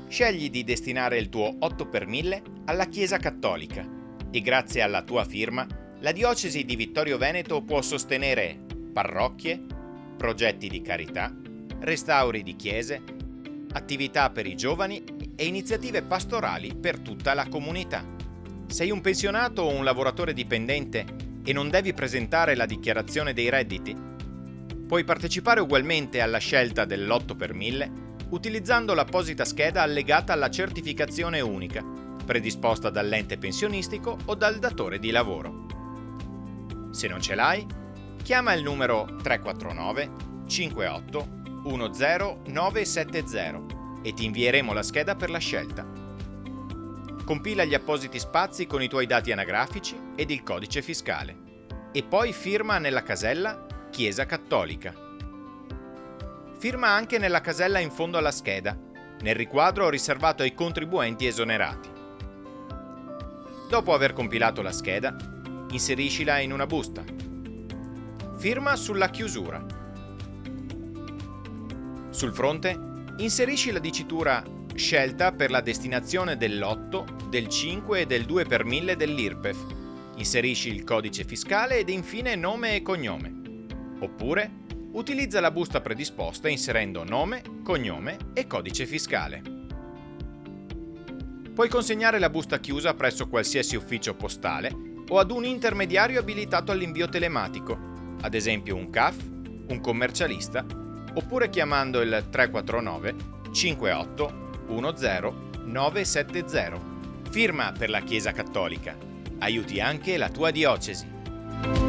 Scegli di destinare il tuo 8 per 1000 alla Chiesa Cattolica e grazie alla tua firma la Diocesi di Vittorio Veneto può sostenere parrocchie, progetti di carità, restauri di chiese, attività per i giovani e iniziative pastorali per tutta la comunità. Sei un pensionato o un lavoratore dipendente e non devi presentare la dichiarazione dei redditi? Puoi partecipare ugualmente alla scelta dell'8 per 1000 utilizzando l'apposita scheda allegata alla certificazione unica, predisposta dall'ente pensionistico o dal datore di lavoro. Se non ce l'hai, chiama il numero 349 58 10 970 e ti invieremo la scheda per la scelta. Compila gli appositi spazi con i tuoi dati anagrafici ed il codice fiscale e poi firma nella casella Chiesa Cattolica. Firma anche nella casella in fondo alla scheda, nel riquadro riservato ai contribuenti esonerati. Dopo aver compilato la scheda, inseriscila in una busta. Firma sulla chiusura. Sul fronte, inserisci la dicitura scelta per la destinazione dell'8, del 5 e del 2 per 1000 dell'IRPEF. Inserisci il codice fiscale ed infine nome e cognome. Oppure, utilizza la busta predisposta inserendo nome, cognome e codice fiscale. Puoi consegnare la busta chiusa presso qualsiasi ufficio postale o ad un intermediario abilitato all'invio telematico, ad esempio un CAF, un commercialista, oppure chiamando il 349 58 10 970. Firma per la Chiesa Cattolica. Aiuti anche la tua diocesi.